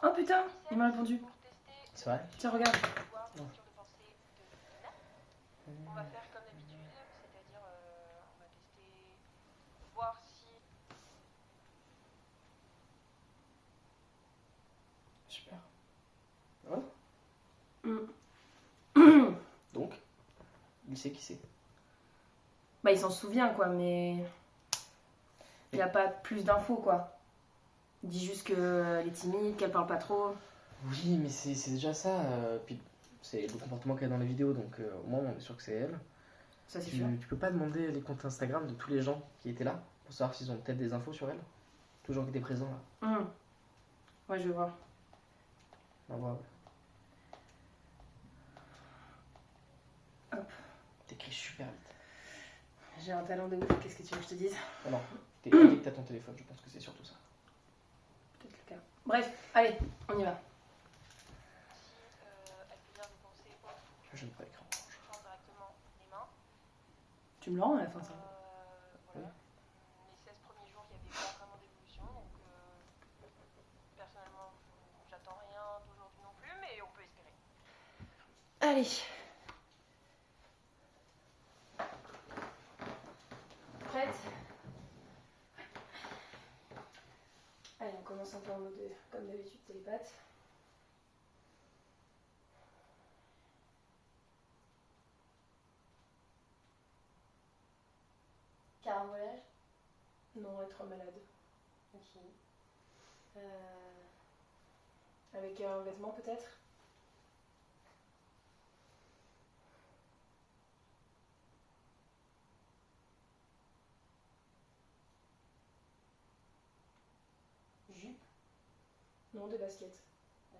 Oh putain, il m'a répondu. C'est vrai? Tiens, regarde. Non. On va faire comme d'habitude, c'est-à-dire on va tester, voir si... Super. Voilà. Donc, il sait qui c'est. Bah il s'en souvient quoi, mais il n'y a pas plus d'infos quoi. Il dit juste qu'elle est timide, qu'elle parle pas trop. Oui, mais c'est déjà ça. Puis c'est le comportement qu'elle a dans les vidéos, donc au moins on est sûr que c'est elle. Ça c'est sûr. Tu peux pas demander les comptes Instagram de tous les gens qui étaient là pour savoir s'ils ont peut-être des infos sur elle? Tous les gens qui étaient présents là. Ouais, je vais voir. On va voir. Hop. T'écris super vite. J'ai un talent de ouf, qu'est-ce que tu veux que je te dise? Oh non, t'es addict à ton téléphone, je pense que c'est surtout ça. Peut-être le cas. Bref, allez, on y va. Si elle peut bien vous penser autre, Je ne pas l'écran. je prends directement les mains. Tu me le rends à la fin ça. Voilà. Les 16 premiers jours, il n'y avait pas vraiment d'évolution, donc personnellement, j'attends rien d'aujourd'hui non plus, mais on peut espérer. Allez. Prête? Allez, on commence un peu en mode, comme d'habitude, télépathe. Carambolage? Non, être malade. Ok. Avec un vêtement peut-être? Jupe? Non, des baskets. Ok.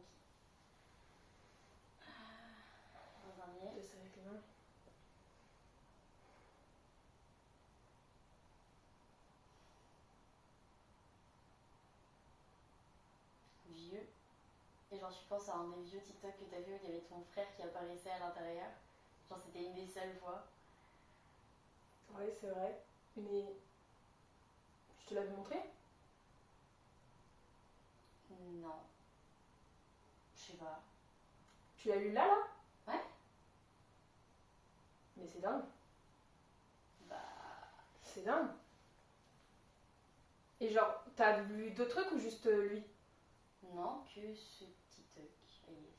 Dans un miel? Laisse avec les mains. Vieux. Et genre, je pense à un des vieux TikTok que t'as vu où il y avait ton frère qui apparaissait à l'intérieur. Genre, c'était une des seules fois. Ouais, c'est vrai. Mais. Je te l'avais montré? Non. Je sais pas. Tu l'as lu là, là? Ouais. Mais c'est dingue. Bah. C'est dingue. Et genre, t'as vu d'autres trucs ou juste lui? Non, que ce TikTok, I guess.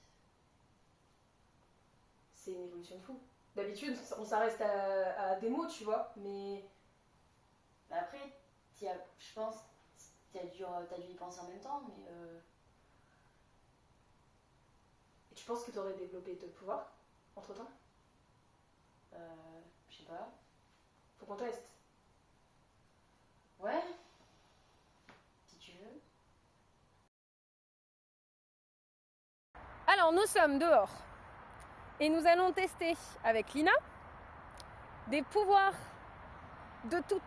C'est une évolution de fou. D'habitude, on s'arrête à des mots, tu vois, mais. Bah après, je pense, t'as dû y penser en même temps, mais Et tu penses que t'aurais développé d'autres pouvoirs entre temps? je sais pas. Faut qu'on teste. Ouais. Si tu veux. Alors nous sommes dehors et nous allons tester avec Lina des pouvoirs de tout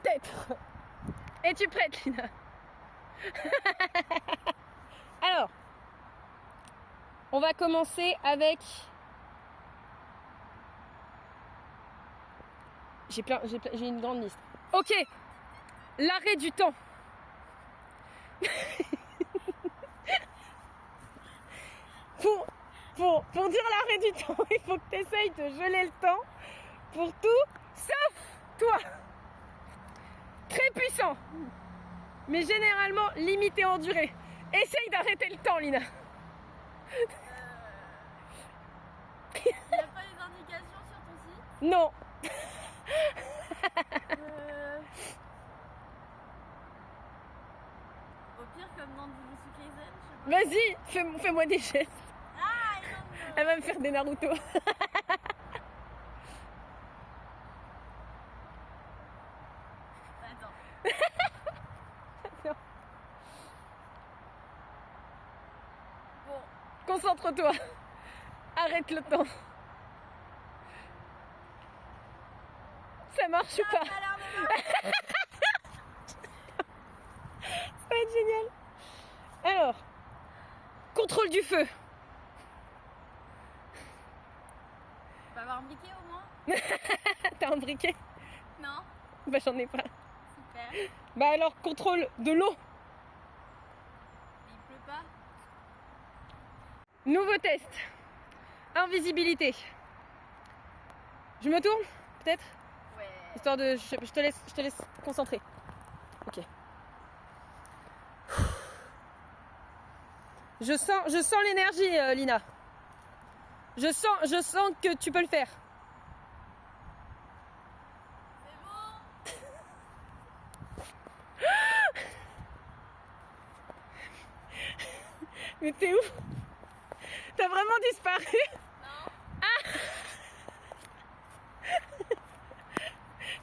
être. Es-tu prête, Lina? Alors, on va commencer avec... J'ai une grande liste. Ok, l'arrêt du temps. Pour dire l'arrêt du temps, il faut que tu essayes de geler le temps pour tout, sauf toi. Très puissant, mais généralement limité en durée. Essaye d'arrêter le temps, Lina. Il n'y a pas les indications sur ton site? Non. Au pire, comme dans Jujutsu Kaisen, je sais pas. Vas-y, fais-moi des gestes. Ah, non. Elle va me faire des Naruto. Attends. Non. Bon, Concentre-toi. Arrête le temps. Ça marche ou pas? ça a l'air de marcher. Ça va être génial. Alors, contrôle du feu. On va avoir un briquet au moins? T'as un briquet? Non? Bah j'en ai pas. Super. Bah alors, contrôle de l'eau. Nouveau test. Invisibilité. Je me tourne, peut-être? Ouais. Histoire de... Je te laisse concentrer. Ok. Je sens l'énergie, Lina. Je sens que tu peux le faire. C'est bon. Mais t'es où? T'as vraiment disparu? Non.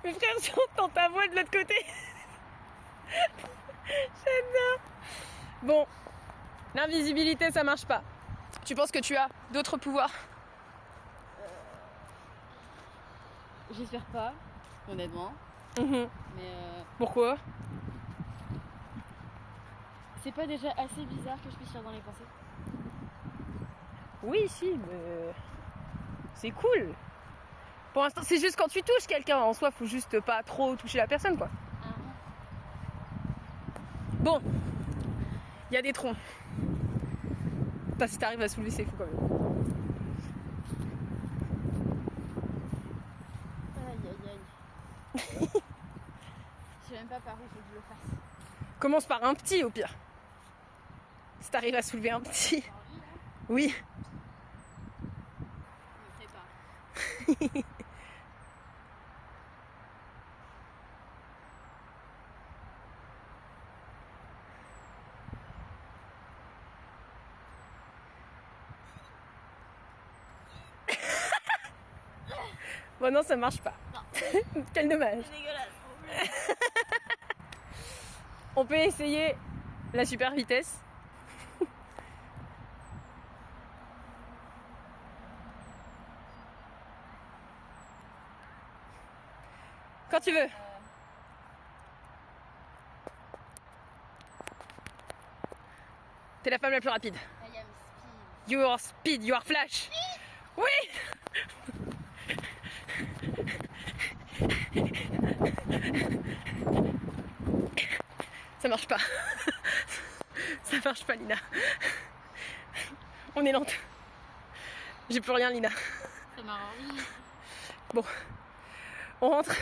Mes frères, j'entends ta voix de l'autre côté. J'adore. Bon, l'invisibilité, ça marche pas. Tu penses que tu as d'autres pouvoirs? J'espère pas, honnêtement. Mhm. Mais Pourquoi? c'est pas déjà assez bizarre que je puisse lire dans les pensées? Oui, si, mais c'est cool. Pour l'instant, c'est juste quand tu touches quelqu'un. En soi, faut juste pas trop toucher la personne, quoi. Bon, il y a des troncs. Putain, si t'arrives à soulever, c'est fou quand même. Aïe aïe aïe. Je sais même pas par où il faut que je le fasse. Commence par un petit, au pire. Si t'arrives à soulever un petit. Oui. Je me prépare. Bon, non, ça marche pas. Quel dommage. C'est dégueulasse. On peut essayer la super vitesse. Quand tu veux. T'es la femme la plus rapide. I am speed. You are speed, you are flash. Oui. Ça marche pas. Ça marche pas, Lina. On est lente. J'ai plus rien, Lina. C'est marrant. Bon, on rentre.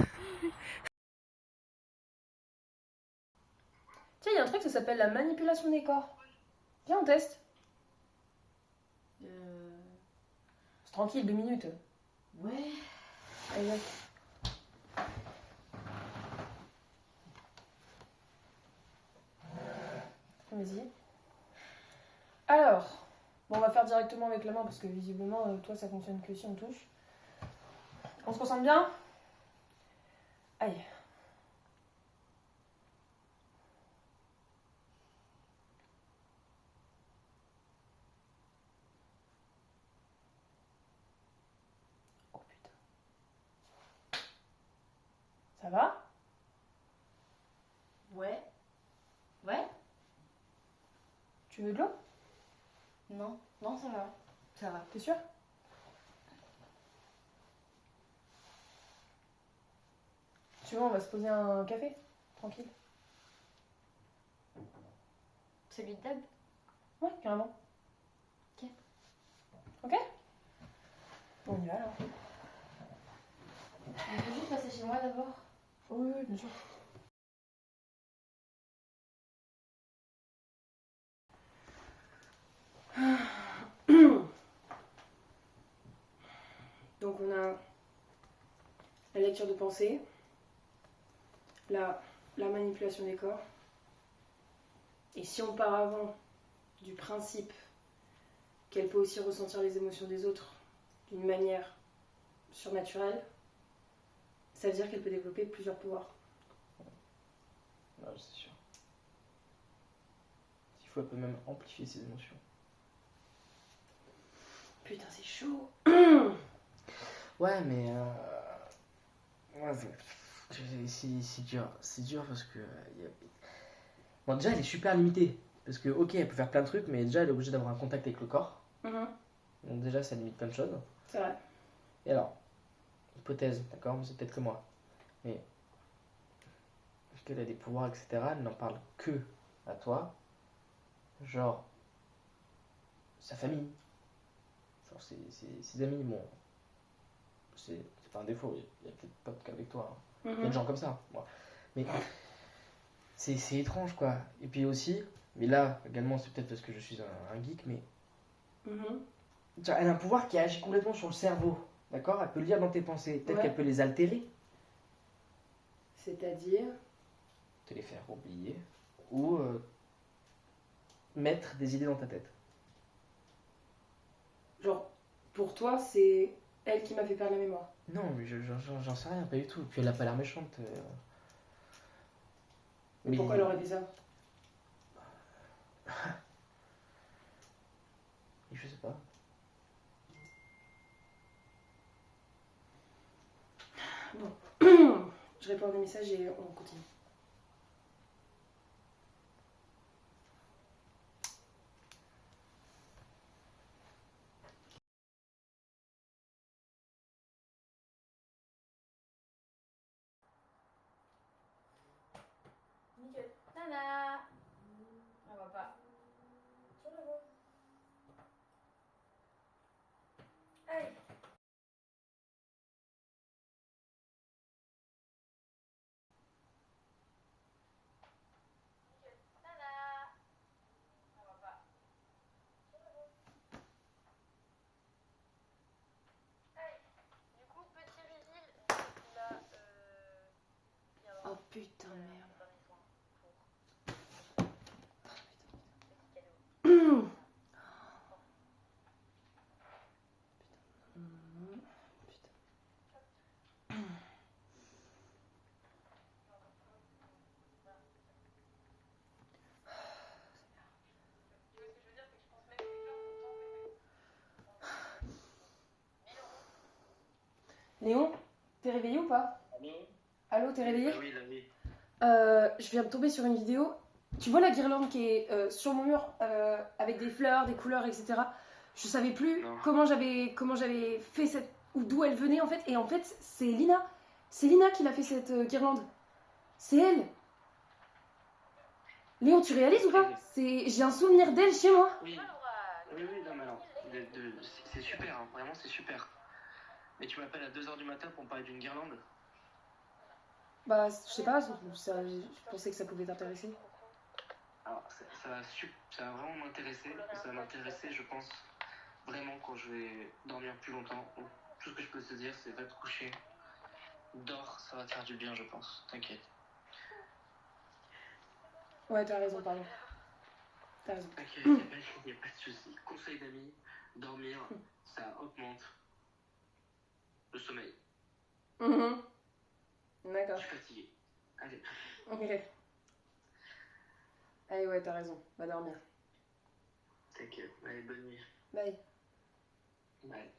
Tiens, il y a un truc, ça s'appelle la manipulation des corps. Viens, on teste. C'est tranquille, 2 minutes. Ouais. Allez, viens. Vas-y. Alors, bon, on va faire directement avec la main parce que visiblement, toi, ça fonctionne que si on touche. On se concentre bien? Aïe. Oh putain. Ça va? Ouais. Ouais. Tu veux de l'eau? Non. Non, ça va. Ça va. T'es sûr? Tu vois, on va se poser un café, tranquille. Celui de Deb? Ouais, carrément. Ok. Ok? On y va alors. On peut juste passer chez moi d'abord. Oui, oui, bien sûr. Donc on a la lecture de pensée, la manipulation des corps. Et si on part avant du principe qu'elle peut aussi ressentir les émotions des autres d'une manière surnaturelle, ça veut dire qu'elle peut développer plusieurs pouvoirs. Ouais, c'est sûr. S'il faut, elle peut même amplifier ses émotions. Putain, c'est chaud. Ouais, mais ouais, c'est dur parce que bon, déjà elle est super limitée parce que ok, elle peut faire plein de trucs, mais déjà elle est obligée d'avoir un contact avec le corps. Donc déjà ça limite plein de choses. C'est vrai. Et alors, hypothèse, d'accord, mais c'est peut-être que moi, mais est-ce qu'elle a des pouvoirs, etc. Elle n'en parle que à toi, genre sa famille, Genre, ses amis, bon, c'est pas un défaut, il y a peut-être potes qu'avec toi. Hein. Il y a des gens comme ça, moi. Mais c'est étrange, quoi. Et puis aussi, mais là, également, c'est peut-être parce que je suis un geek, mais. Genre, elle a un pouvoir qui agit complètement sur le cerveau, d'accord? Elle peut lire dans tes pensées, peut-être qu'elle peut les altérer. C'est-à-dire? Te les faire oublier, ou mettre des idées dans ta tête. Genre, pour toi, c'est elle qui m'a fait perdre la mémoire. Non, mais j'en sais rien, pas du tout. Puis elle a pas l'air méchante. Mais pourquoi elle aurait fait ça? Je sais pas. Bon, je réponds à des messages et on continue. Nickel. Nana. On va pas. Sur la voie. Allez. Nickel. Nana. On va pas. Sur la voie. Allez. Du coup, petit reveal, il a Oh putain, merde. Léon, t'es réveillé ou pas? Allô, t'es réveillé? Oui, la vie. Je viens de tomber sur une vidéo. Tu vois la guirlande qui est sur mon mur avec des fleurs, des couleurs, etc. Je savais plus Non. comment j'avais fait cette ou d'où elle venait en fait. Et en fait, c'est Lina. C'est Lina qui l'a fait cette guirlande. C'est elle. Léon, tu réalises ou pas? J'ai un souvenir d'elle chez moi. Oui, non, mais alors, c'est super, hein, vraiment c'est super. Mais tu m'appelles à 2h du matin pour me parler d'une guirlande? Bah, je sais pas, je pensais que ça pouvait t'intéresser. Alors, ça va vraiment m'intéresser. Ça va m'intéresser, je pense, vraiment quand je vais dormir plus longtemps. Donc, tout ce que je peux te dire, c'est va te coucher. Dors, ça va te faire du bien, je pense. T'inquiète. Ouais, t'as raison, pardon. T'as raison. T'inquiète, y a pas de soucis. Conseil d'amis, dormir, ça augmente le sommeil. D'accord. Je suis fatigué. Allez. Ok. Allez, ouais, t'as raison. Va dormir. T'inquiète. Allez, bonne nuit. Bye. Bye.